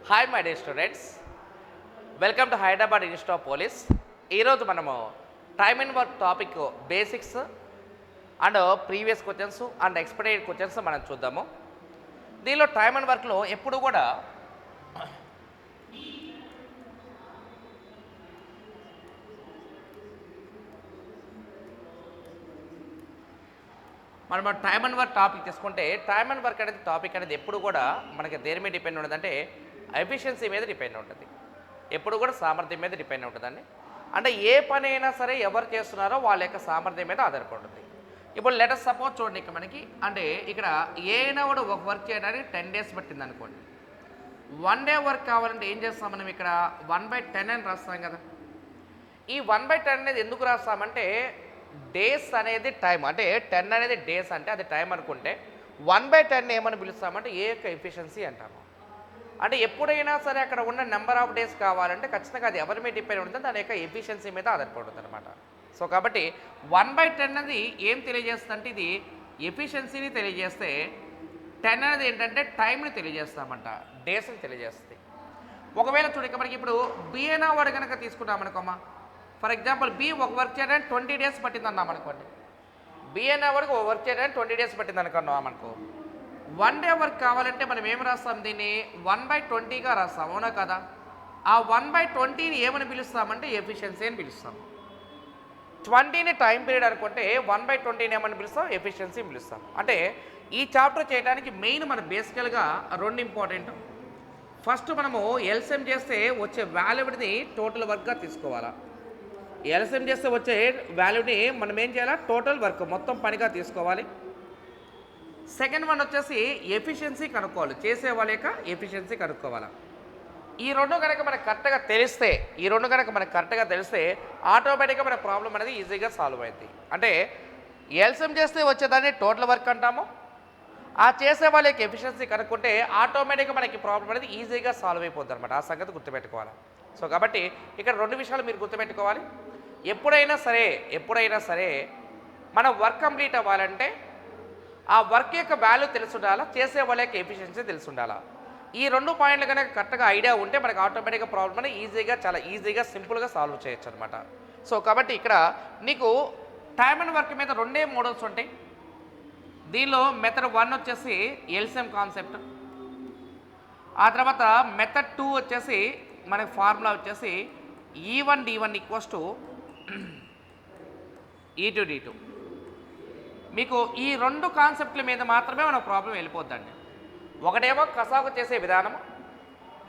Hi my dear students, welcome to Hyderabad institute of police. ఈరోజు మనము time and work topic basics and previous questions and expected questions మనం చూద్దాము. దీనిలో time and వర్క్లో ఎప్పుడు కూడా మనం టైమ్ అండ్ వర్క్ టాపిక్ తీసుకుంటే టైమ్ అండ్ వర్క్ అనేది టాపిక్ అనేది ఎప్పుడు కూడా మనకి దేని మీద డిపెండ్ ఉంటుంది అంటే ఎఫిషియన్సీ మీద డిపెండ్ ఉంటుంది. ఎప్పుడు కూడా సామర్థ్యం మీద డిపెండ్ ఉంటుందండి. అంటే ఏ పని అయినా సరే ఎవరు చేస్తున్నారో వాళ్ళ యొక్క సామర్థ్యం మీద ఆధారపడి ఉంటుంది. ఇప్పుడు లెటర్ సపోజ్ చూడండి, ఇక్కడ మనకి అంటే ఇక్కడ ఏనా కూడా ఒక వర్క్ చేయడానికి 10 days పట్టింది అనుకోండి. 1 day వర్క్ కావాలంటే ఏం చేస్తాం మనం ఇక్కడ 1/10 అని రాస్తాం కదా. ఈ 1/10 అనేది ఎందుకు రాస్తామంటే డేస్ అనేది టైం, అంటే 10 అనేది డేస్ అంటే అది టైం అనుకుంటే 1/10 ఏమని పిలుస్తామంటే ఏ యొక్క ఎఫిషియన్సీ అంటాము. అంటే ఎప్పుడైనా సరే అక్కడ ఉన్న నెంబర్ ఆఫ్ డేస్ కావాలంటే ఖచ్చితంగా అది ఎవరి మీద డిపెండ్ ఉంటుంది, దాని యొక్క ఎఫిషియన్సీ మీద ఆధారపడుతుంది అనమాట. సో కాబట్టి 1/10 అనేది ఏం తెలియజేస్తుంది అంటే ఇది ఎఫిషియన్సీని తెలియజేస్తే 10 అనేది ఏంటంటే టైంని తెలియజేస్తామంట, డేస్ని తెలియజేస్తుంది. ఒకవేళ చూడక మనకి ఇప్పుడు బిఏనా వాడు కనుక తీసుకున్నామనుకోమా, ఫర్ ఎగ్జాంపుల్ బి ఒక వర్క్ చేయడానికి 20 days పట్టింది అన్నాం అనుకోండి. బిఏనా వాడికి ఒక వర్క్ చేయడానికి 20 days పట్టింది అనుకున్నాం అనుకో. 1 day వర్క్ కావాలంటే మనం ఏం రాస్తాం, దీన్ని 1/20గా రాస్తాం, అవునా కదా. ఆ 1/20ని ఏమని పిలుస్తామంటే ఎఫిషియన్సీ అని పిలుస్తాం. 20ని టైం పీరియడ్ అనుకుంటే 1/20ని ఏమని పిలుస్తాం, ఎఫిషియన్సీ పిలుస్తాం. అంటే ఈ చాప్టర్ చేయడానికి మెయిన్ మన బేసికల్గా 2 ఇంపార్టెంట్. ఫస్ట్ మనము ఎల్సిఎం చేస్తే వచ్చే వాల్యూని టోటల్ వర్క్గా తీసుకోవాలా. ఎల్సిఎం చేస్తే వచ్చే వాల్యూని మనం ఏం చేయాలా, టోటల్ వర్క్ మొత్తం పనిగా తీసుకోవాలి. సెకండ్ వన్ వచ్చేసి ఎఫిషియన్సీ కనుక్కోవాలి, చేసే వాళ్ళ యొక్క ఎఫిషియన్సీ కనుక్కోవాలి. ఈ రెండు కనుక మనకు కరెక్ట్గా తెలిస్తే ఆటోమేటిక్గా మన ప్రాబ్లం అనేది ఈజీగా సాల్వ్ అవుతుంది. అంటే ఎల్సిఎం చేస్తే వచ్చేదాన్ని టోటల్ వర్క్ అంటాము. ఆ చేసే వాళ్ళ యొక్క ఎఫిషియన్సీ కనుక్కుంటే ఆటోమేటిక్గా మనకి ప్రాబ్లం అనేది ఈజీగా సాల్వ్ అయిపోద్ది అనమాట. ఆ సంగతి గుర్తుపెట్టుకోవాలి. సో కాబట్టి ఇక్కడ 2 విషయాలు మీరు గుర్తుపెట్టుకోవాలి. ఎప్పుడైనా సరే మన వర్క్ కంప్లీట్ అవ్వాలంటే ఆ వర్క్ యొక్క వాల్యూ తెలిసి ఉండాలా, చేసే వాళ్ళ యొక్క ఎఫిషియన్సీ తెలిసి ఉండాలా. ఈ 2 పాయింట్లు కనుక కరెక్ట్గా ఐడియా ఉంటే మనకు ఆటోమేటిక్గా ప్రాబ్లమ్ అనేది చాలా ఈజీగా సింపుల్గా సాల్వ్ చేయొచ్చు అనమాట. సో కాబట్టి ఇక్కడ నీకు టైమ్ అండ్ వర్క్ మీద 2 మోడల్స్ ఉంటాయి. దీనిలో మెథడ్ 1 వచ్చేసి ఎల్సిఎం కాన్సెప్ట్, ఆ తర్వాత మెథడ్ 2 వచ్చేసి మనకి ఫార్ములా వచ్చేసి E1D1 = E2D2. మీకు ఈ 2 కాన్సెప్ట్ల మీద మాత్రమే మన ప్రాబ్లం వెళ్ళిపోద్దండి. ఒకటేమో కసాగు చేసే విధానము,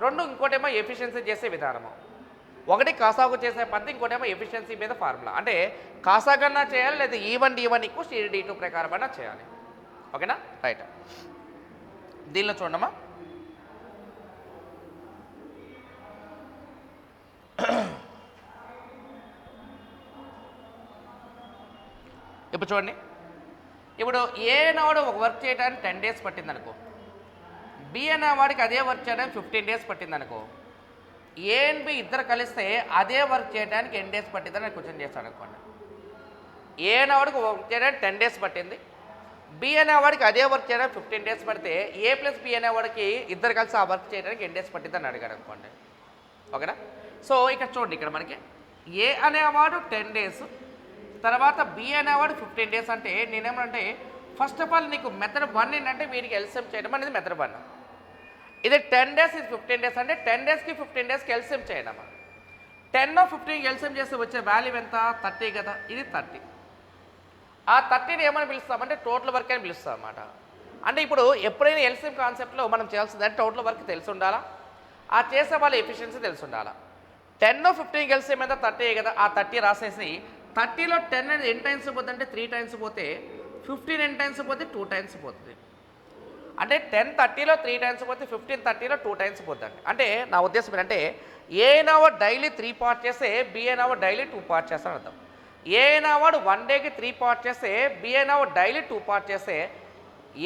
2 ఇంకోటేమో ఎఫిషియన్సీ చేసే విధానము. ఒకటి కసాగు చేసే పద్ధతి, ఇంకోటేమో ఎఫిషియన్సీ మీద ఫార్ములా. అంటే కాసాగన్నా చేయాలి, లేదా E1D1 = E2D2 ప్రకారమైనా చేయాలి. ఓకేనా, రైట్. దీనిలో చూడమ్మా, ఇప్పుడు చూడండి. ఇప్పుడు ఏ అనేవాడు ఒక వర్క్ చేయడానికి 10 days పట్టింది అనుకో, బి అనేవాడికి అదే వర్క్ చేయడానికి 15 days పట్టింది అనుకో. ఏ అండ్ బి ఇద్దరు కలిస్తే అదే వర్క్ చేయడానికి ఎన్ని డేస్ పట్టిందని క్వశ్చన్ చేస్తాను అనుకోండి. ఏ అనేవాడికి వర్క్ చేయడానికి 10 days పట్టింది, బి అనేవాడికి అదే వర్క్ చేయడానికి 15 days పడితే ఏ ప్లస్ బి అనేవాడికి ఇద్దరు కలిసి ఆ వర్క్ చేయడానికి ఎన్ని డేస్ పట్టిందని అడిగాడు అనుకోండి. ఓకేనా. సో ఇక్కడ చూడండి, ఇక్కడ మనకి ఏ అనేవాడు 10 days, తర్వాత బి అనేవాడు 15 days. అంటే నేనేమంటే ఫస్ట్ ఆఫ్ ఆల్ నీకు మెథడ్ 1 ఏంటంటే వీడికి ఎల్సిఎం చేయడం అనేది మెథడ్ 1. ఇది 10 days, ఇది 15 days. అంటే 10 daysకి 15 daysకి ఎల్సిఎం చేయడం. 10 or 15 ఎల్సిఎం చేస్తే వచ్చే వాల్యూ ఎంత, 30 కదా. ఇది 30. ఆ 30ని ఏమని పిలుస్తామంటే టోటల్ వర్క్ అని పిలుస్తాం అన్నమాట. అంటే ఇప్పుడు ఎప్పుడైనా ఎల్సిఎం కాన్సెప్ట్లో మనం చేయాల్సిందంటే టోటల్ వర్క్ తెలిసి ఉండాలా, ఆ చేసే వాళ్ళ ఎఫిషియన్సీ తెలిసి ఉండాలా. 10 or 15 ఎల్సిఎం ఎంత, 30 కదా. ఆ 30 రాసేసి 30లో 10 అనేది ఎన్ని టైమ్స్ పోతుంది అంటే 3 times పోతే, 15 ఎన్ని టైమ్స్ పోతే 2 times పోతుంది. అంటే 10 30లో 3 times పోతే 15 30లో 2 times పోతుంది. అంటే నా ఉద్దేశం ఏంటంటే ఏ అనేవాడు డైలీ 3 parts చేస్తే బి అనేవాడు డైలీ 2 parts చేస్తాను అర్థం. ఏ అనేవాడు 1 dayకి 3 parts చేస్తే బి అనేవాడు డైలీ 2 parts చేస్తే,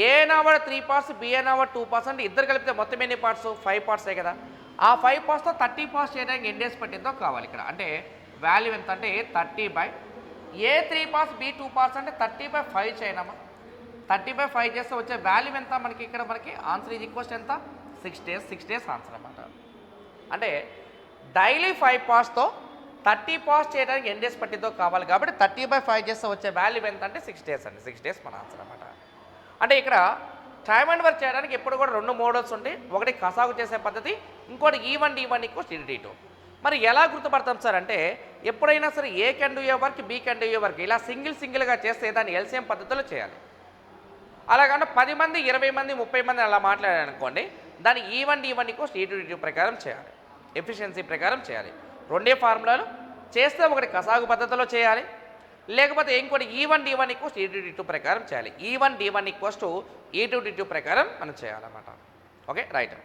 ఏ అనేవాడు 3 parts, బి అనేవాడు 2 parts అంటే ఇద్దరు కలిపితే మొత్తం ఎన్ని పార్ట్స్, 5 parts కదా. ఆ 5 partsతో 30 parts చేయడానికి ఎన్ని డేస్ పట్టిందో కావాలి ఇక్కడ. అంటే వాల్యూ ఎంత అంటే 30 ఏ 3 parts, బి 2 parts అంటే 30/5 చేయనమ్మా. 30/5 చేస్తే వచ్చే వాల్యూ ఎంత మనకి ఇక్కడ, మనకి ఆన్సర్ ఈజ్ ఈక్వల్స్ ఎంత, 6 days ఆన్సర్ అన్నమాట. అంటే డైలీ 5 పార్ట్స్తో 30 పార్ట్స్ చేయడానికి ఎన్ని డేస్ పట్టిందో కావాలి కాబట్టి 30/5 చేస్తే వచ్చే వాల్యూ ఎంత అంటే 6 డేస్ అండి. 6 డేస్ మన ఆన్సర్ అనమాట. అంటే ఇక్కడ టైమ్ అండ్ వర్క్ చేయడానికి ఎప్పుడు కూడా 2 మోడల్స్ ఉంటాయి. ఒకటి కసాగు చేసే పద్ధతి, ఇంకోటి E1 D1 = D2. మరి ఎలా గుర్తుపడతాం సార్ అంటే ఎప్పుడైనా సరే A can do a work, B can do a work ఇలా సింగిల్గా చేస్తే దాన్ని ఎల్సిఎం పద్ధతిలో చేయాలి. అలాగంటే 10 మంది 20 మంది 30 మంది అలా మాట్లాడారనుకోండి, దాన్ని E1 D1 = E2 D2 ప్రకారం చేయాలి. ఎఫిషియన్సీ ప్రకారం చేయాలి. రెండే ఫార్ములాలు చేస్తే ఒకటి కసాగు పద్ధతిలో చేయాలి, లేకపోతే ఇంకోటి E1 D1 = E2 D2 ప్రకారం చేయాలి. E1 D1 = E2 D2 ప్రకారం మనం చేయాలన్నమాట. Okay right.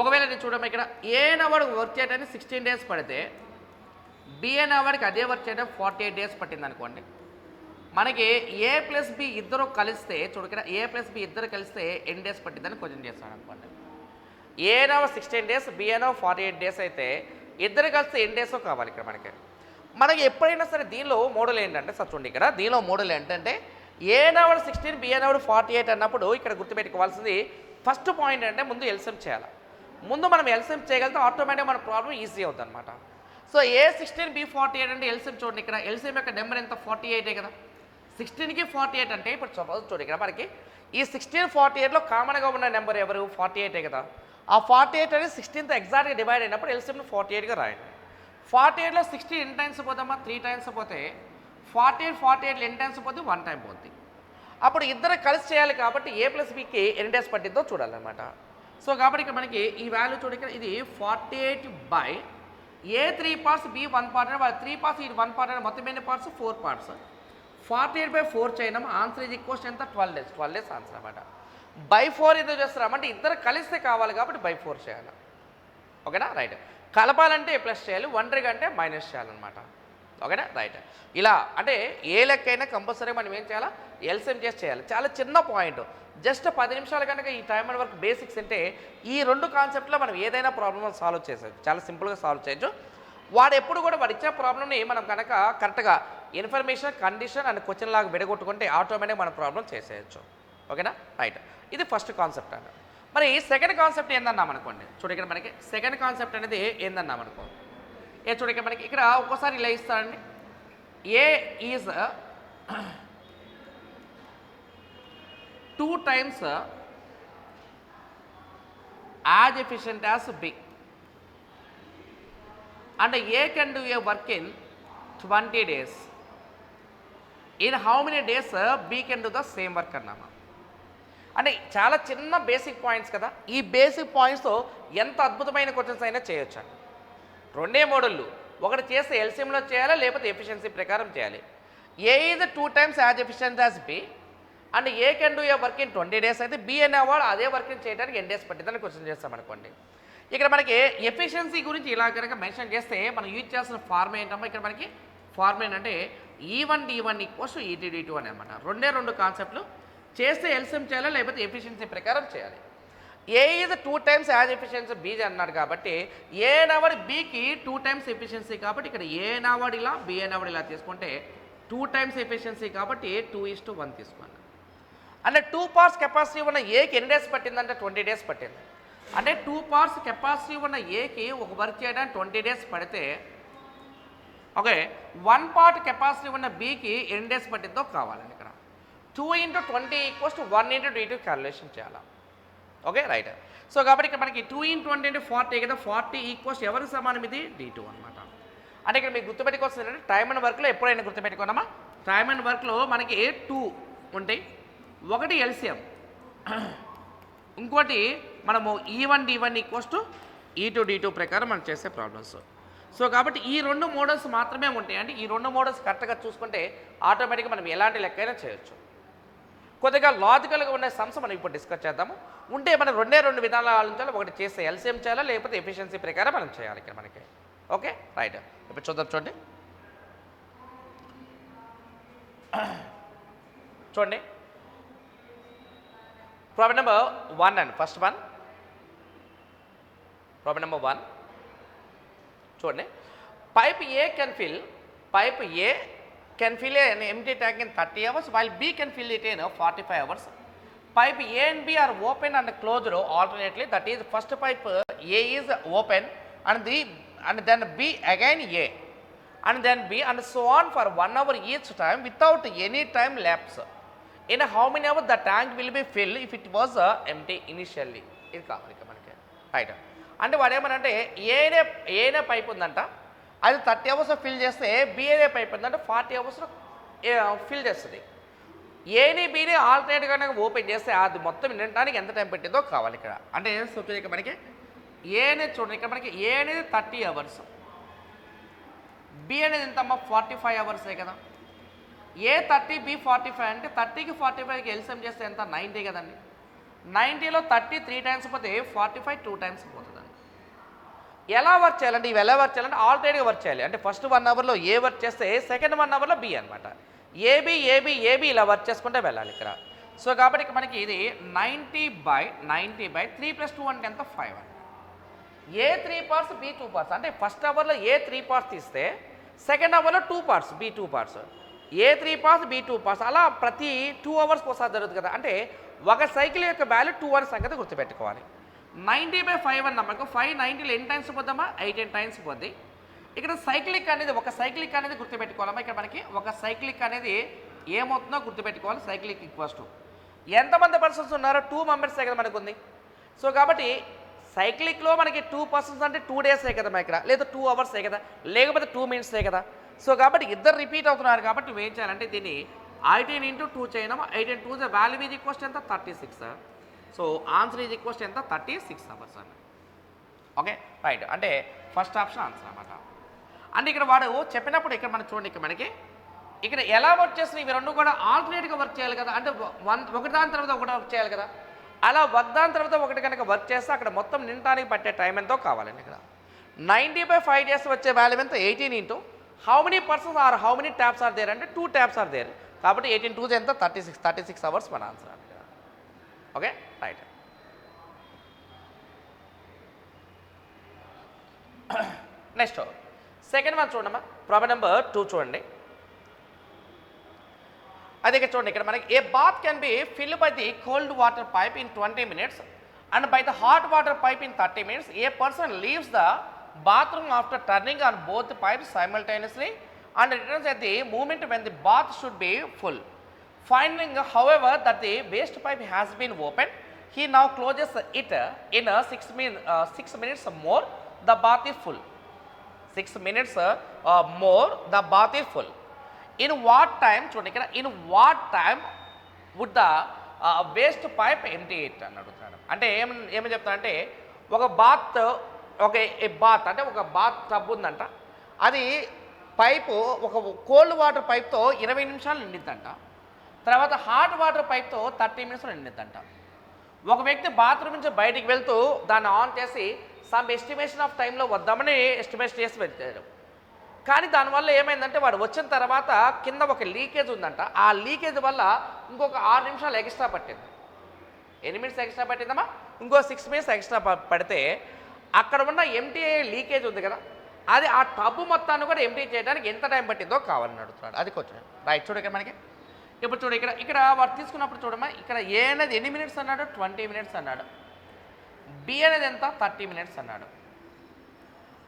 ఒకవేళ నేను చూడమ్మా ఇక్కడ ఏ అవార్డు వర్క్ చేయడానికి 16 డేస్ పడితే బిఎన్ అవార్డుకి అదే వర్క్ చేయడానికి 48 డేస్ పట్టింది అనుకోండి. మనకి ఏ ప్లస్ బి ఇద్దరు కలిస్తే చూడక్కడ ఏ ప్లస్ బి ఇద్దరు కలిస్తే ఎన్ని డేస్ పట్టిందని క్వశ్చన్ చేస్తాను అనుకోండి. ఏనవ 16 డేస్, బిఎనవ 48 డేస్ అయితే ఇద్దరు కలిస్తే ఎన్ని డేసో కావాలి ఇక్కడ మనకి ఎప్పుడైనా సరే దీనిలో మోడల్ ఏంటంటే సార్ చూడండి ఇక్కడ దీనిలో మోడల్ ఏంటంటే ఏనవడు 16 బిఎనవడు 48 అన్నప్పుడు ఇక్కడ గుర్తుపెట్టుకోవాల్సింది ఫస్ట్ పాయింట్ అంటే ముందు ఎల్సిఎం చేయాలి. ముందు మనం ఎల్సిఎం చేయగలిగితే ఆటోమేటిక్గా మన ప్రాబ్లం ఈజీ అవుతుంది అనమాట. సో ఏ 16 బి 48 అంటే ఎల్సిఎం చూడండి ఇక్కడ ఎల్సిఎం యొక్క నెంబర్ ఎంత 48 కదా. 16కి 48 అంటే ఇప్పుడు సపోజ్ చూడండి ఇక్కడ మనకి ఈ 16 48లో కామన్గా ఉన్న నెంబర్ ఎవరు 48 కదా. ఆ 48 అనేది 16తో ఎగ్జాక్ట్గా డివైడ్ అయినప్పుడు ఎల్సిఎంని 48గా రాయండి. 48లో 16 ఎన్ని టైమ్స్ పోతామా 3 టైమ్స్ పోతే 48 ఎన్ని టైమ్స్ పోతే 1 టైం పోతుంది. అప్పుడు ఇద్దరు కలిసి చేయాలి కాబట్టి ఏ ప్లస్ బికి ఎన్ని డేస్ పట్టిద్దో చూడాలన్నమాట. సో కాబట్టి ఇక్కడ మనకి ఈ వాల్యూ చూడండి ఇక్కడ ఇది 48 by A 3 parts B 1 part అంటే 3 పార్ట్స్ ఇది 1 పార్ట్ అంటే మొత్తం ఎన్ని పార్ట్స్ 4 పార్ట్స్. 48/4 చేయడం ఆన్సర్ ఇది ఈక్వల్స్ ఎంత 12 డేస్ ఆన్సర్ అనమాట. బై 4 ఏదో చేస్తామంటే ఇద్దరు కలిస్తే కావాలి కాబట్టి బై 4 చేయాలి. ఓకేనా రైట్. కలపాలంటే ప్లస్ చేయాలి, ఒంటరిగా అంటే మైనస్ చేయాలన్నమాట. ఓకేనా రైట్. ఇలా అంటే ఏ లెక్కైనా కంపల్సరీ మనం ఏం చేయాలా ఎల్సిఎం చేసి చేయాలి. చాలా చిన్న పాయింట్, జస్ట్ 10 నిమిషాలు కనుక ఈ టైమ్ అండ్ వర్క్ బేసిక్స్ అంటే ఈ 2 కాన్సెప్ట్లో మనం ఏదైనా ప్రాబ్లమ్ సాల్వ్ చేసేది చాలా సింపుల్గా సాల్వ్ చేయొచ్చు. వాడు ఎప్పుడు కూడా వాడు ఇచ్చే ప్రాబ్లమ్ని మనం కనుక కరెక్ట్గా ఇన్ఫర్మేషన్ కండిషన్ అండ్ క్వశ్చన్ లాగా విడగొట్టుకుంటే ఆటోమేటిక్గా మన ప్రాబ్లం చేసేయచ్చు. ఓకేనా రైట్. ఇది ఫస్ట్ కాన్సెప్ట్ అన్న. మరి సెకండ్ కాన్సెప్ట్ ఏందన్నాం అనుకోండి. చూడ ఇక్కడ మనకి సెకండ్ కాన్సెప్ట్ అనేది ఏందన్నాం అనుకో చూడ ఇక్కడ మనకి ఇక్కడ ఒక్కోసారి ఇలా ఇస్తారండి. ఏ is 2 times as efficient as B and A can do a work in 20 days. In how many days B can do the same work అన్నామా. అంటే చాలా చిన్న బేసిక్ పాయింట్స్ కదా. ఈ బేసిక్ పాయింట్స్తో ఎంత అద్భుతమైన క్వశ్చన్స్ అయినా చేయొచ్చు. 2 మోడళ్ళు, ఒకటి చేస్తే ఎల్సిఎంలో చేయాలి లేకపోతే ఎఫిషియన్సీ ప్రకారం చేయాలి. A is 2 times as efficient as B and A can do a work in 20 days అయితే బి అనేవాడు అదే వర్క్ చేయడానికి ఎన్ని డేస్ పట్టిందని క్వశ్చన్ చేస్తామనుకోండి. ఇక్కడ మనకి ఎఫిషియన్సీ గురించి ఇలా కనుక మెన్షన్ చేస్తే మనం యూజ్ చేసిన ఫార్మ్ ఏంటమ్మా ఇక్కడ మనకి ఫార్మ్ ఏంటంటే E1 D1 = E2 D2 అని అనమాట. 2 కాన్సెప్ట్లు చేస్తే ఎల్సిఎం చేయాలి లేకపోతే ఎఫిషియన్సీ ప్రకారం చేయాలి. A is 2 times as efficiency B అన్నాడు కాబట్టి ఏ నవడి బీకి 2 times ఎఫిషియన్సీ కాబట్టి ఇక్కడ ఏ నవడి ఇలా బి నవడి ఇలా తీసుకుంటే 2 times ఎఫిషియన్సీ కాబట్టి 2:1 తీసుకోండి. అంటే 2 parts కెపాసిటీ ఉన్న ఏకి ఎన్ని డేస్ పట్టిందంటే 20 days పట్టింది. అంటే 2 parts కెపాసిటీ ఉన్న ఏకి ఒక వర్క్ చేయడానికి 20 days పడితే ఓకే 1 part కెపాసిటీ ఉన్న బీకి ఎన్ని డేస్ పట్టిందో కావాలండి. ఇక్కడ 2 × 20 = 1 × D2 క్యాలిక్యులేషన్ చేయాలి. Okay right. సో కాబట్టి ఇక్కడ మనకి 2 × 20 = 40 కదా. 40 = ఎవరికి సమానం ఇది D2 అనమాట. అంటే ఇక్కడ మీకు గుర్తుపెట్టుకోవాల్సింది ఏంటంటే టైమ్ అండ్ వర్క్లో ఎప్పుడైనా గుర్తుపెట్టుకున్నామా టైమ్ అండ్ వర్క్లో మనకి 2 ఉంటాయి. ఒకటి ఎల్సిఎం, ఇంకోటి మనము E1 D1 = E2 D2 ప్రకారం మనం చేసే ప్రాబ్లమ్స్. సో కాబట్టి ఈ 2 మోడల్స్ మాత్రమే ఉంటాయి. అంటే ఈ 2 మోడల్స్ కరెక్ట్గా చూసుకుంటే ఆటోమేటిక్గా మనం ఎలాంటి లెక్కైనా చేయొచ్చు. కొద్దిగా లాజికల్గా ఉన్న సమ్స్ మనం ఇప్పుడు డిస్కస్ చేద్దాము. ఉంటే మనం 2 విధానాలు ఆలోచించాలి. ఒకటి చేస్తే ఎల్సిఎం చేయాలి లేకపోతే ఎఫిషియన్సీ ప్రకారం మనం చేయాలి ఇక్కడ మనకి. Okay right. ఇప్పుడు చూద్దాం చూడండి ప్రాబ్లం నెంబర్ 1 అండి. ఫస్ట్ వన్ ప్రాబ్లం నెంబర్ 1 చూడండి. Pipe A can fill an empty tank in 30 hours while B can fill it in 45 hours. pipe A and B are open and closed alternately. That is, first pipe A is open and then B again A and then B and so on for 1 hour each time without any time lapse. In how many hours the tank will be filled if it was empty initially? ఇది కావాలి మనకి, right. అంటే వాడు ఏమనంటే ఏనే pipe ఉందంట, అది 30 అవర్స్లో ఫిల్ చేస్తే బిఏనే పైప్ ఉందంటే 40 అవర్స్లో ఫిల్ చేస్తుంది. ఏని బీని ఆల్టర్నేట్గా ఓపెన్ చేస్తే అది మొత్తం నిండడానికి ఎంత టైం పెట్టిందో కావాలి ఇక్కడ. అంటే చూడండి ఇక్కడ మనకి ఏనే చూడండి, ఇక్కడ మనకి ఏ అనేది 30 అవర్స్, బి అనేది ఎంతమ్మా 45 అవర్సే కదా. ఏ 30 బి 45 అంటే 30కి 45కి ఎల్సిఎం చేస్తే ఎంత 90 కదండి. 90లో 30 3 టైమ్స్ పోతే 45 2 టైమ్స్ పోతుందండి. ఎలా వర్క్ చేయాలంటే ఇవి ఎలా వర్క్ చేయాలంటే ఆల్టర్నేట్గా వర్క్ చేయాలి. అంటే ఫస్ట్ 1 అవర్లో ఏ వర్క్ చేస్తే సెకండ్ 1 అవర్లో బి అనమాట. ఏబి ఇలా వర్క్ చేసుకుంటే వెళ్ళాలి ఇక్కడ. సో కాబట్టి ఇక్కడ మనకి ఇది 90/90 3 + 2 అంటే ఎంత 5 అండి. ఏ 3 పార్ట్స్ బి 2 పార్ట్స్, అంటే ఫస్ట్ అవర్లో ఏ 3 పార్ట్స్ తీస్తే సెకండ్ అవర్లో 2 పార్ట్స్ బి 2 పార్ట్స్, ఏ 3 పార్ట్స్ బి 2 పార్ట్స్, అలా ప్రతి 2 అవర్స్కి ఒకసారి జరుగుతుంది కదా. అంటే ఒక సైకిల్ యొక్క వాల్యూ 2 అవర్స్ సంగతి గుర్తుపెట్టుకోవాలి. 90/5 అన్న మనకు 5 90లో ఎన్ని టైమ్స్ పోద్దామా 18 టైమ్స్ పోద్ది. ఇక్కడ సైక్లిక్ అనేది ఒక సైక్లిక్ అనేది గుర్తుపెట్టుకోవాలమ్మా. ఇక్కడ మనకి ఒక సైక్లిక్ అనేది ఏమవుతుందో గుర్తుపెట్టుకోవాలి. సైక్లిక్ ఈక్వల్స్ టు ఎంతమంది పర్సన్స్ ఉన్నారో 2 మెంబర్సే కదా మనకు ఉంది. సో కాబట్టి సైక్లిక్లో మనకి 2 పర్సన్స్ అంటే 2 డేసే కదా ఇక్కడ, లేదా 2 అవర్సే కదా, లేకపోతే 2 మినిట్సే కదా. సో కాబట్టి ఇద్దరు రిపీట్ అవుతున్నారు కాబట్టి నువ్వు ఏం చేయాలంటే దీన్ని 18 × 2 చేయడము. 18 2 వాల్యూ ఈజ్ ఈక్వల్స్ ఎంత 36. సో ఆన్సర్ ఈజ్ ఈక్వల్స్ ఎంత 36 అవర్స్ అన్న. ఓకే రైట్, అంటే ఫస్ట్ ఆప్షన్ ఆన్సర్ అన్నమాట. అంటే ఇక్కడ వాడు చెప్పినప్పుడు ఇక్కడ మనం చూడండి, ఇక్కడ మనకి ఇక్కడ ఎలా వర్క్ చేస్తున్నాయి ఇవి రెండు కూడా ఆల్టర్నేట్గా వర్క్ చేయాలి కదా. అంటే ఒకదాని తర్వాత ఒకటి వర్క్ చేయాలి కదా. అలా ఒకదాని తర్వాత ఒకటి కనుక వర్క్ చేస్తే అక్కడ మొత్తం నిండడానికి పట్టే టైం ఎంతో కావాలండి. ఇక్కడ 90/5 డేస్ వచ్చే వాల్యూ ఎంత 18 into how many persons or how many taps are there అంటే 2 ట్యాప్స్ ఆర్ దేర్ కాబట్టి 18 2 ఎంత 36 అవర్స్ మన ఆన్సర్ అండి. Okay right. Next second one చూడమ్మా, ప్రాబ్లం నెంబర్ 2 చూడండి. అది ఇక్కడ చూడండి, ఇక్కడ మనకి a bath can be filled by the cold water pipe in 20 minutes and by the hot water pipe in 30 minutes. A person leaves the bathroom after turning on both the pipes simultaneously and returns at the moment when the bath should be full. Finding, however, that the waste pipe has been opened, he now closes it in 6 minutes more. The bath is full. 6 minutes more. The bath is full. In what time? చూడండి ఇక్కడ in what time would the waste pipe empty it అని అడుగుతున్నాడు. అంటే ఏమని చెప్తానంటే ఒక bath అంటే ఒక బాత్ టబ్ ఉందంట, అది పైపు ఒక కోల్డ్ వాటర్ పైప్తో 20 నిమిషాలు నిండిద్దంట, తర్వాత హాట్ వాటర్ పైప్తో 30 మినిట్స్లో నిండిద్దంట. ఒక వ్యక్తి బాత్రూమ్ నుంచి బయటికి వెళ్తూ దాన్ని ఆన్ చేసి సమ్ ఎస్టిమేషన్ ఆఫ్ టైంలో వద్దామని ఎస్టిమేషన్ చేసి వెళ్తాడు. కానీ దానివల్ల ఏమైందంటే వాడు వచ్చిన తర్వాత కింద ఒక లీకేజ్ ఉందంట, ఆ లీకేజ్ వల్ల ఇంకొక 6 నిమిషాలు ఎక్స్ట్రా పట్టింది. ఎన్ని మినిట్స్ ఎక్స్ట్రా పట్టిందమ్మా? ఇంకో 6 మినిట్స్ ఎక్స్ట్రా పడితే అక్కడ ఉన్న ఎంటీ లీకేజ్ ఉంది కదా, అది ఆ టబ్బు మొత్తాన్ని కూడా ఎంటీ చేయడానికి ఎంత టైం పట్టిందో కావాలని అడుగుతున్నాడు. అది కొంచెం రైట్. చూడు ఇక్కడ మనకి ఇప్పుడు చూడు ఇక్కడ వాడు తీసుకున్నప్పుడు చూడమ్మా, ఇక్కడ ఏ అనేది ఎన్ని మినిట్స్ అన్నాడు 20 minutes అన్నాడు, బి అనేది ఎంత 30 minutes అన్నాడు.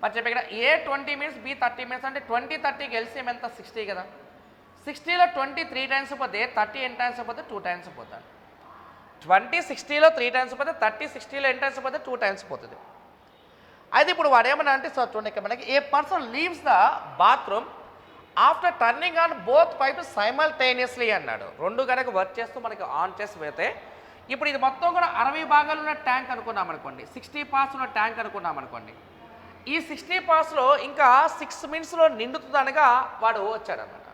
మరి చెప్పి ఇక్కడ ఏ 20 minutes బి 30 minutes అంటే 20 30కి ఎల్సిఎం ఎంత 60 కదా. 60లో 20 3 టైమ్స్ పోతే 30 ఎన్ని టైమ్స్ పోతే 2 టైమ్స్ పోతాడు. 20 60లో 3 టైమ్స్ పోతే 30 60లో ఎన్ని టైమ్స్ పోతే 2 టైమ్స్ పోతుంది. అయితే ఇప్పుడు వాడు ఏమన్నా అంటే సార్ చూడండి ఇక్కడ మనకి a person leaves the bathroom after turning on both pipes simultaneously అన్నాడు. రెండు కనుక వర్క్ చేస్తూ మనకి ఆన్ చేసి పెడితే ఇప్పుడు ఇది మొత్తం కూడా 60 భాగాలు ఉన్న ట్యాంక్ అనుకున్నాం అనుకోండి, 60 parts ఉన్న ట్యాంక్ అనుకున్నాం అనుకోండి. ఈ 60 partsలో ఇంకా 6 minutesలో నిండుతుందనగా వాడు వచ్చాడనమాట.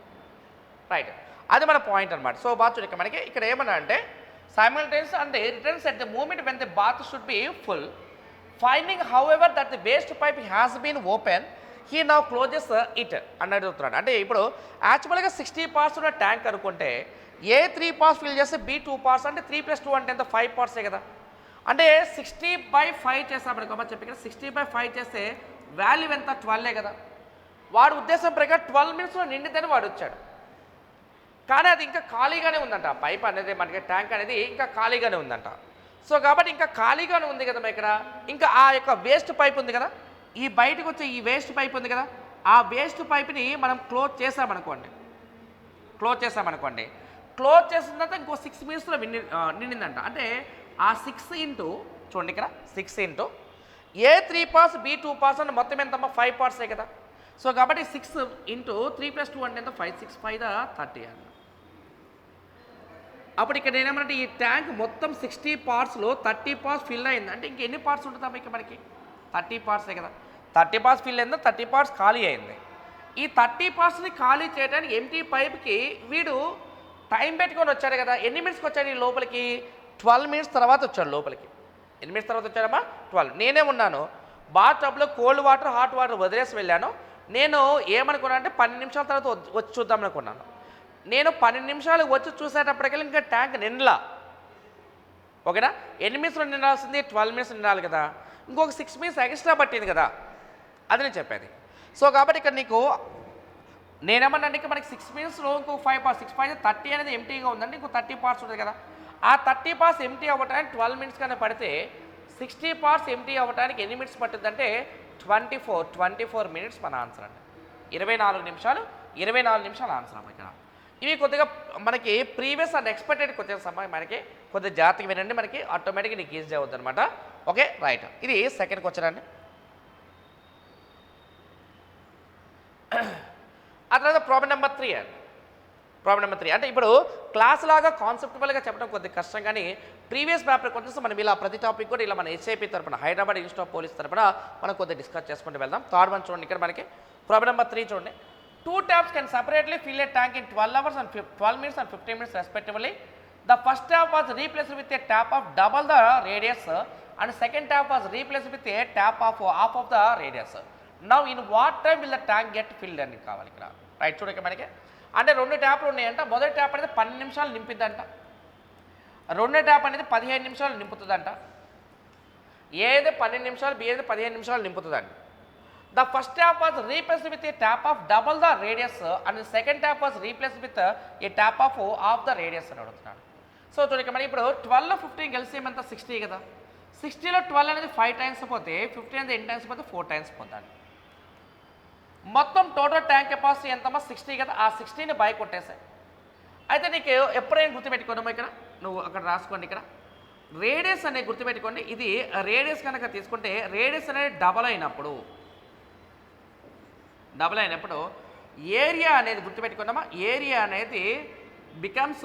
రైట్, అది మన పాయింట్ అనమాట. సో బాత్ ఇక్కడ మనకి ఇక్కడ ఏమన్నా అంటే సైమల్టేనియస్ అంటే returns at the moment when the bath should be full. Finding, however, that the waste pipe has been open, he now closes it అని అడుగుతున్నాడు. అంటే ఇప్పుడు యాక్చువల్గా 60 parts ఉన్న ట్యాంక్ అనుకుంటే ఏ 3 parts ఫిల్ చేస్తే బి 2 parts అంటే 3 + 2 అంటే ఎంత 5 parts కదా. అంటే 60/5 చేస్తామనుకోమా చెప్పి ఇక్కడ 60/5 చేస్తే వాల్యూ ఎంత 12 కదా. వాడు ఉద్దేశం ప్రకారం 12 minutesలో నిండిద్దని వాడు వచ్చాడు. కానీ అది ఇంకా ఖాళీగానే ఉందంట, పైప్ అనేది మనకి ట్యాంక్ అనేది ఇంకా ఖాళీగానే ఉందంట. సో కాబట్టి ఇంకా ఖాళీగానే ఉంది కదమ్మా ఇక్కడ. ఇంకా ఆ యొక్క వేస్ట్ పైప్ ఉంది కదా, ఈ బయటకు వచ్చే ఈ వేస్ట్ పైప్ ఉంది కదా, ఆ వేస్ట్ పైప్ని మనం క్లోజ్ చేసామనుకోండి, క్లోజ్ చేసిన తర్వాత ఇంకో 6 మినిట్స్లో నిండిందంట. అంటే ఆ 6 ఇంటూ చూడండి ఇక్కడ 6 ఇంటూ ఏ 3 పార్ట్స్ బి 2 పార్ట్స్ అంటే మొత్తం ఎంతమ్మా 5 పార్ట్సే కదా. సో కాబట్టి 6 ఇంటూ 3 + 2 అంటే ఎంత 5, 6, 5 30 అన్న. అప్పుడు ఇక్కడ నేనేమంటే ఈ ట్యాంక్ మొత్తం 60 పార్ట్స్లో 30 పార్ట్స్ ఫిల్ అయింది అంటే ఇంకెన్ని పార్ట్స్ ఉంటుందమ్మా ఇక మనకి 30 పార్ట్సే కదా. 30 పార్ట్స్ ఫిల్ అయిందా, 30 పార్ట్స్ ఖాళీ అయింది. ఈ 30 పార్ట్స్ని ఖాళీ చేయడానికి ఎంటీ పైప్కి వీడు టైం పెట్టుకొని వచ్చాడు కదా. ఎన్ని మినిట్స్కి వచ్చాడు ఈ లోపలికి? 12 మినిట్స్ తర్వాత వచ్చాడు లోపలికి. ఎన్ని మినిట్స్ తర్వాత వచ్చాడమ్మా? 12. నేనే ఉన్నాను బాత్ టబ్లో కోల్డ్ వాటర్ హాట్ వాటర్ వదిలేసి వెళ్ళాను. నేను ఏమనుకున్నాను అంటే 12 నిమిషాల తర్వాత వచ్చి చూద్దాం అనుకున్నాను. నేను 12 నిమిషాలు వచ్చి చూసేటప్పటికెళ్ళి ఇంకా ట్యాంక్ నిండలా. ఓకేనా? ఎన్ని మినిట్స్లో నిండాల్సింది? 12 మినిట్స్ నిండాలి కదా. ఇంకొక 6 మినిట్స్ ఎక్స్ట్రా పట్టింది కదా, అది నేను చెప్పేది. సో కాబట్టి ఇక్కడ నీకు నేనేమన్నా ఇంకా మనకి 6 మినిట్స్లో ఇంకో 5 పార్ట్స్ 6, 5 30 అనేది ఎంటీగా ఉందండి. ఇంకో 30 పార్ట్స్ ఉంటుంది కదా. ఆ 30 పార్ట్స్ ఎంటీ అవ్వడానికి 12 మినిట్స్ కన్నా పడితే 60 పార్ట్స్ ఎంటీ అవ్వడానికి ఎన్ని మినిట్స్ పట్టిందంటే 24 మినిట్స్ మన ఆన్సర్ అండి. 24 నిమిషాలు ఆన్సర్ అమ్మ ఇక్కడ. ఇవి కొద్దిగా మనకి ప్రీవియస్ అండ్ ఎక్స్పెక్టెడ్ క్వశ్చన్స్ అమ్మ. మనకి కొద్దిగా జాగ్రత్తగా వినండి, మనకి ఆటోమేటిక్గా నీకు ఈజీ అవుతుంది అనమాట. Okay right. ఇది సెకండ్ క్వశ్చన్ అండి. ఆ తర్వాత ప్రాబ్లం నెంబర్ 3 అండి. ప్రాబ్లం నెంబర్ 3 అంటే ఇప్పుడు క్లాస్ లాగా కాన్సెప్టువల్గా చెప్పడం కొద్దిగా కష్టం, కానీ ప్రీవియస్ పేపర్ క్వశ్చన్స్ మనం ఇలా ప్రతి టాపిక్ కూడా ఇలా మన ఎస్ఐపి తరపున హైదరాబాద్ ఇన్స్టిట్యూట్ ఆఫ్ పోలీస్ తరపున మనం కొద్దిగా డిస్కస్ చేసుకుంటూ వెళ్దాం. థర్డ్ వన్ చూడండి ఇక్కడ మనకి ప్రాబ్లం నెంబర్ 3 చూడండి. 2 taps can separately fill a tank in 12 hours and 12 minutes and 15 minutes respectively. The first tap was replaced with a tap of double the radius and second tap was replaced with a tap of half of the radius. Now in what time will the tank get filled అని కావాలి ఇక్కడ. Right చూడక మనకి అంటే 2 ట్యాప్లు ఉన్నాయంట. మొదటి tap అనేది 12 నిమిషాలు నింపిద్దంట, రెండో ట్యాప్ అనేది 15 నిమిషాలు నింపుతుందంట. ఏది 12 నిమిషాలు, బి ఏది 15 నిమిషాలు నింపుతుందండి. The first tap was replaced with a tap of double the radius and the second tap was replaced with a tap of half the radius అని అడుగుతున్నాడు. సో చూడక మరి ఇప్పుడు 12 15 కలిసి ఏమంతా 60 కదా. 60లో 12 అనేది 5 టైమ్స్ పోతే 15 అనేది ఎన్ని టైమ్స్ పోతే 4 టైమ్స్ పోతాడు. మొత్తం టోటల్ ట్యాంక్ కెపాసిటీ ఎంతమ్మా 60 కదా. ఆ 60ని బై కొట్టేసాయి. అయితే నీకు ఎప్పుడైనా గుర్తుపెట్టుకోనమ్మా ఇక్కడ నువ్వు అక్కడ రాసుకోండి. ఇక్కడ రేడియస్ అనేది గుర్తుపెట్టుకోండి. ఇది రేడియస్ కనుక తీసుకుంటే రేడియస్ అనేది డబల్ అయినప్పుడు ఏరియా అనేది గుర్తుపెట్టుకున్నామా, ఏరియా అనేది becomes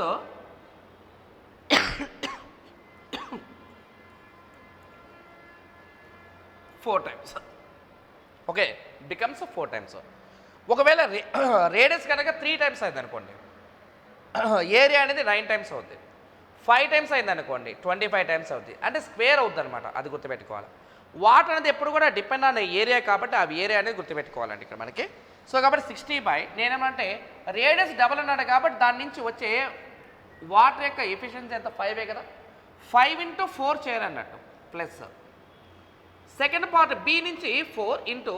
4 times. Okay, becomes 4 times. ఒకవేళ రేడియస్ కనుక 3 టైమ్స్ అయింది అనుకోండి, ఏరియా అనేది 9 టైమ్స్ అవుద్ది. 5 టైమ్స్ అయింది అనుకోండి 25 టైమ్స్ అవుద్ది. అంటే స్క్వేర్ అవుద్ది అనమాట. అది గుర్తుపెట్టుకోవాలి. వాట్ అనేది ఎప్పుడు కూడా డిపెండ్ ఆన్ ఏరియా కాబట్టి ఆ ఏరియా అనేది గుర్తుపెట్టుకోవాలండి ఇక్కడ మనకి. సో కాబట్టి 60 బై నేనేమంటే రేడియస్ డబల్ అన్నాడు కాబట్టి దాని నుంచి వచ్చే వాటర్ యొక్క ఎఫిషియన్సీ ఎంత 5 కదా. 5 ఇంటూ 4 చేయాలన్నట్టు ప్లస్ సెకండ్ పార్ట్ బి నుంచి 4 into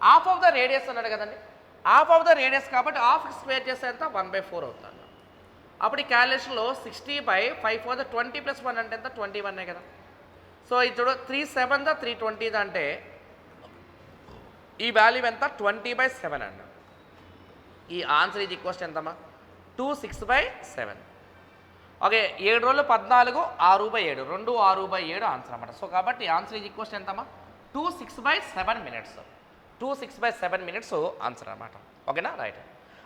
half of the radius అన్నాడు కదండి. హాఫ్ ఆఫ్ ద రేడియస్ కాబట్టి హాఫ్ స్క్వేర్ చేస్తే ఎంత 1/4 అవుతుంది. అప్పుడు ఈ క్యాలిక్యులేషన్లో 60 బై 5 4 20 + 1 అంటే ఎంత 21 కదా. సో ఇది చూడు 3 7 320 అంటే ఈ వాల్యూ ఎంత 20/7 అండి. ఈ ఆన్సర్ ఇది ఈక్వల్స్ ఎంతమ్మా 26/7. ఓకే, 7 రోజులు 14 6/7 2 6/7 ఆన్సర్ అన్నమాట. సో కాబట్టి ఆన్సర్ ఇది ఈక్వల్స్ ఎంతమ్మా 26/7 మినిట్స్. 26/7 మినిట్స్ ఆన్సర్ అన్నమాట. ఓకేనా రైట్.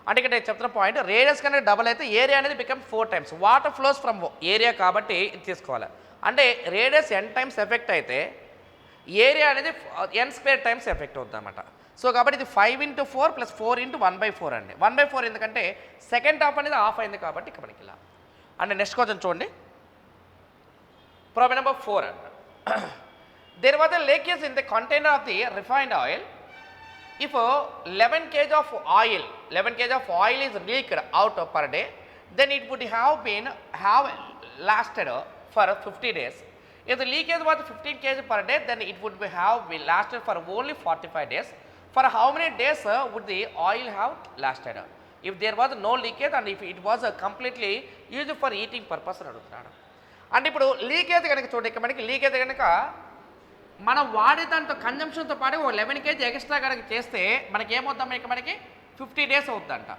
అంటే ఇక్కడ నేను చెప్తున్న పాయింట్ రేడియస్ కన్నా డబల్ అయితే ఏరియా అనేది become 4 times. Water flows from area కాబట్టి ఇది తీసుకోవాలి. అంటే రేడియస్ n టైమ్స్ ఎఫెక్ట్ అయితే ఏరియా అనేది n² టైమ్స్ ఎఫెక్ట్ అవుతుంది అనమాట. సో కాబట్టి ఇది 5 ఇంటూ 4 + 4 ఇంటూ 1/4 అండి. 1/4 ఎందుకంటే సెకండ్ హాఫ్ అనేది ఆఫ్ అయింది కాబట్టి ఇక్కడ మనకి ఇలా. అంటే నెక్స్ట్ క్వశ్చన్ చూడండి. ప్రాబ్లం నెంబర్ 4 అండి. There was a leakage in the container of the refined oil. If 11 kg of oil is leaked out per day, then it would have lasted for 50 days. If the leakage was 15 kg per day, then it would have lasted for only 45 days. For how many days would the oil have lasted? If there was no leakage and if it was completely use for eating purpose అని అడుగుతున్నాడు. అంటే ఇప్పుడు leakage కనుక చూడండి, ఇక్కడ మనకి leakage కనుక మనం వాడే దాంతో కన్జంప్షన్తో పాటు ఒక 11 kg ఎక్స్ట్రా కనుక చేస్తే మనకి ఏమవుతాం, మనకి 50 days అవుతుందంట.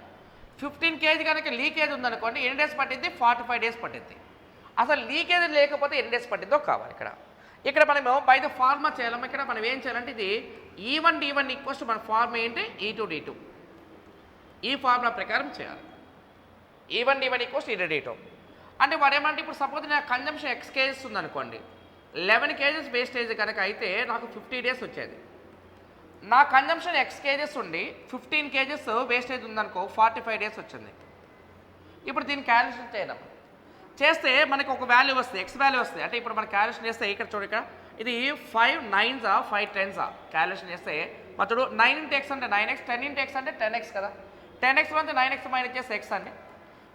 15 kg కనుక లీకేజ్ ఉందనుకోండి ఎన్ని డేస్ పట్టింది, 45 days పట్టింది. అసలు లీకేజ్ లేకపోతే ఎన్ని డేస్ పట్టిందో కావాలి. ఇక్కడ మనము బై ద ఫార్ములా చేయాలి. ఇక్కడ మనం ఏం చేయాలంటే ఇది E1 D1 ఈక్వల్స్ మన ఫార్మ్ ఏంటి, E2 D2. ఈ ఫార్ములా ప్రకారం చేయాలి. E1 D1 equals E2 D2 అంటే వాడు ఏమంటే ఇప్పుడు సపోజ్ నా కన్జంప్షన్ X kgs ఉందనుకోండి, 11 kgs వేస్టేజ్ కనుక అయితే నాకు 50 days వచ్చేది. నా కన్జంప్షన్ X kgs ఉండి 15 kgs వేస్టేజ్ ఉందనుకో 45 days వచ్చింది. ఇప్పుడు దీన్ని క్యాలిక్యులేషన్ చేయడం చేస్తే మనకి ఒక వాల్యూ వస్తుంది, X వాల్యూ వస్తుంది. అంటే ఇప్పుడు మనం క్యాలిక్యులేషన్ చేస్తే ఇక్కడ చూడ, ఇక్కడ ఇది 5 9s 5 10s క్యాలిక్యులేషన్ చేస్తే మతడు 9 × X అంటే 9x, 10 × X అంటే 10x కదా. 10x నుంచి 9x మైనస్ చేస్తే X అండి.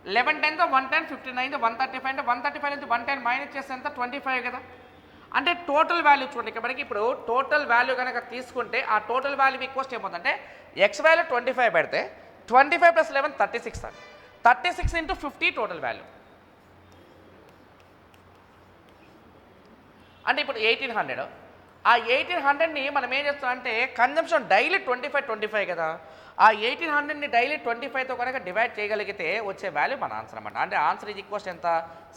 11 10 110, 59 135 అంటే 135 నుంచి 110 మైనస్ చేస్తే ఎంత 25 కదా. అంటే టోటల్ వాల్యూ చూడండి, ఇక్కడ మనకి ఇప్పుడు టోటల్ వాల్యూ కనుక తీసుకుంటే ఆ టోటల్ వాల్యూ ఈక్వల్స్ ఏమవుతుందంటే X వాల్యూ 25 పెడితే 25 + 11 36 అండి. 36 × 50 టోటల్ వాల్యూ అంటే ఇప్పుడు 1800. ఆ 1800ని మనం ఏం చేస్తామంటే కన్జంప్షన్ డైలీ 25 కదా, ఆ 1800ని డైలీ 25తో కనుక డివైడ్ చేయగలిగితే వచ్చే వాల్యూ మన ఆన్సర్ అనమాట. అంటే ఆన్సర్ ఈజ్ ఈక్వల్స్ ఎంత,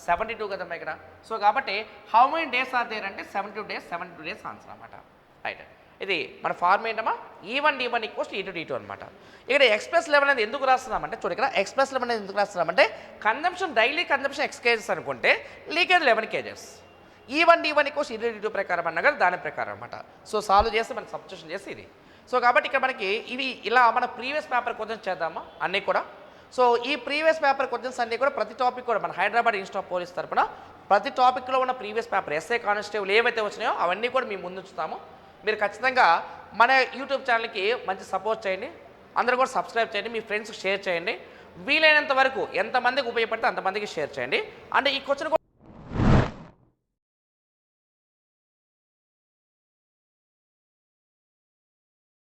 72 కదమ్మా ఇక్కడ. సో కాబట్టి how many days are there అంటే 72 days ఆన్సర్ అనమాట. రైట్, ఇది మన ఫార్మ్ ఏంటమ్మా, E1 D1 equals E2 D2 అనమాట. ఇక్కడ X+11 అనేది ఎందుకు రాస్తున్నామంటే చూడు, ఇక్కడ X+11 అనేది ఎందుకు రాస్తున్నామంటే consumption daily consumption X kgs అనుకుంటే leakage 11 kgs. E1 D1 equals E2 D2 ప్రకారం అన్నా కదా, దాని ప్రకారం అనమాట. సో సాల్వ్ చేస్తే మనకి సబ్స్టిట్యూషన్ చేస్తే ఇది. సో కాబట్టి ఇక్కడ మనకి ఇవి ఇలా మన ప్రీవియస్ పేపర్ క్వశ్చన్స్ చేద్దామా అన్నీ కూడా. సో ఈ ప్రీవియస్ పేపర్ క్వశ్చన్స్ అన్నీ కూడా ప్రతి టాపిక్ కూడా మన హైదరాబాద్ ఇన్స్టిట్యూట్ ఆఫ్ పోలీస్ తరపున ప్రతి టాపిక్లో ఉన్న ప్రీవియస్ పేపర్ ఎస్ఐ కానిస్టేబుల్ ఏవైతే వచ్చినాయో అవన్నీ కూడా మేము ముందు ఉంచుతాము. మీరు ఖచ్చితంగా మన యూట్యూబ్ ఛానల్కి మంచి సపోర్ట్ చేయండి, అందరూ కూడా సబ్స్క్రైబ్ చేయండి, మీ ఫ్రెండ్స్కి షేర్ చేయండి, వీలైనంత వరకు ఎంతమందికి ఉపయోగపడితే అంతమందికి షేర్ చేయండి. అంటే ఈ క్వశ్చన్